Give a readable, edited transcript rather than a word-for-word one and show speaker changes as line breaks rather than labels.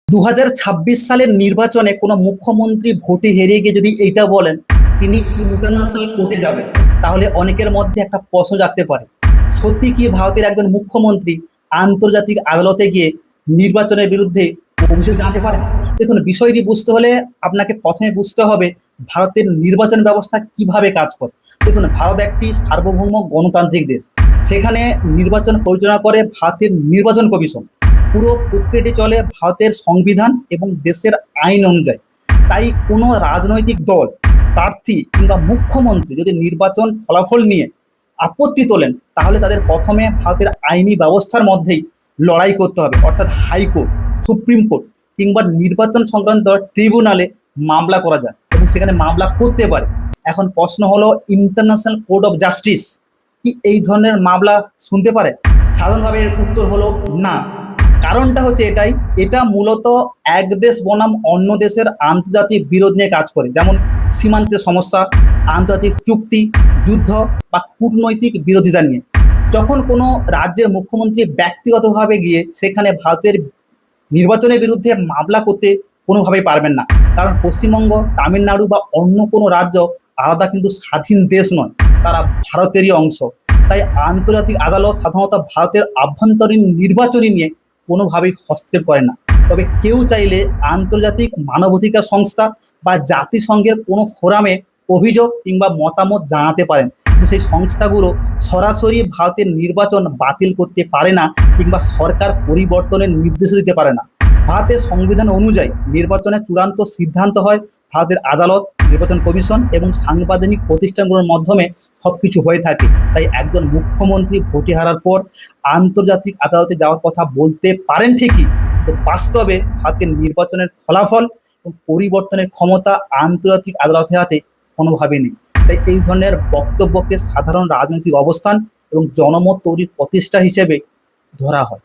2026 সালের নির্বাচনে কোনো মুখ্যমন্ত্রী ভোটে হেরে গিয়ে যদি এইটা বলেন তিনি ইন্টারন্যাশনাল কোর্টে যাবেন, তাহলে অনেকের মধ্যে একটা প্রশ্ন জাগতে পারে, সত্যি কি ভারতের একজন মুখ্যমন্ত্রী আন্তর্জাতিক আদালতে গিয়ে নির্বাচনের বিরুদ্ধে অভিযোগ জানাতে পারেন? দেখুন, বিষয়টি বুঝতে হলে আপনাকে প্রথমে বুঝতে হবে ভারতের নির্বাচন ব্যবস্থা কিভাবে কাজ করে। দেখুন, ভারত একটি সার্বভৌম গণতান্ত্রিক দেশ। সেখানে নির্বাচন পরিচালনা করে ভারতের নির্বাচন কমিশন। পুরো প্রক্রিয়াটি চলে ভারতের সংবিধান এবং দেশের আইন অনুযায়ী। তাই কোনো রাজনৈতিক দল, প্রার্থী কিংবা মুখ্যমন্ত্রী যদি নির্বাচন ফলাফল নিয়ে আপত্তি তোলেন, তাহলে তাদের প্রথমে ভারতের আইনি ব্যবস্থার মধ্যেই লড়াই করতে হবে, অর্থাৎ হাইকোর্ট, সুপ্রিম কোর্ট কিংবা নির্বাচন সংক্রান্ত ট্রিব্যুনালে মামলা করা যায় এবং সেখানে মামলা করতে পারে। এখন প্রশ্ন হলো, ইন্টারন্যাশনাল কোর্ট অফ জাস্টিস কি এই ধরনের মামলা শুনতে পারে? সাধারণভাবে এর উত্তর হলো না। কারণটা হচ্ছে এটাই, এটা মূলত এক দেশ বনাম অন্য দেশের আন্তর্জাতিক বিরোধ নিয়ে কাজ করে, যেমন সীমান্তের সমস্যা, আন্তর্জাতিক চুক্তি, যুদ্ধ বা কূটনৈতিক বিরোধিতা নিয়ে। যখন কোনো রাজ্যের মুখ্যমন্ত্রী ব্যক্তিগতভাবে গিয়ে সেখানে ভারতের নির্বাচনের বিরুদ্ধে মামলা করতে কোনোভাবেই পারবেন না, কারণ পশ্চিমবঙ্গ, তামিলনাড়ু বা অন্য কোনো রাজ্য আলাদা কিন্তু স্বাধীন দেশ নয়, তারা ভারতেরই অংশ। তাই আন্তর্জাতিক আদালত সাধারণত ভারতের আভ্যন্তরীণ নির্বাচনী নিয়ে কোনোভাবেই হস্তক্ষেপ করে না। তবে কেউ চাইলে আন্তর্জাতিক মানবাধিকার সংস্থা বা জাতিসংঘের কোনো ফোরামে অভিযোগ কিংবা মতামত জানাতে পারেন, কিন্তু সেই সংস্থাগুলো সরাসরি ভারতের নির্বাচন বাতিল করতে পারে না কিংবা সরকার পরিবর্তনের নির্দেশ দিতে পারে না। ভারতের সংবিধান অনুযায়ী নির্বাচনের চূড়ান্ত সিদ্ধান্ত হয় ভারতের আদালত, নির্বাচন কমিশন এবং সাংবিধানিক প্রতিষ্ঠানগুলোর মাধ্যমে সবকিছু হয়ে থাকে। তাই একজন মুখ্যমন্ত্রী ভোটে হারার পর আন্তর্জাতিক আদালতে যাওয়ার কথা বলতে পারেন ঠিকই, কিন্তু বাস্তবে ভারতের নির্বাচনের ফলাফল এবং পরিবর্তনের ক্ষমতা আন্তর্জাতিক আদালতের হাতে কোনোভাবেই নেই। তাই এই ধরনের বক্তব্যকে সাধারণ রাজনৈতিক অবস্থান এবং জনমত তৈরির প্রতিষ্ঠা হিসেবে ধরা হয়।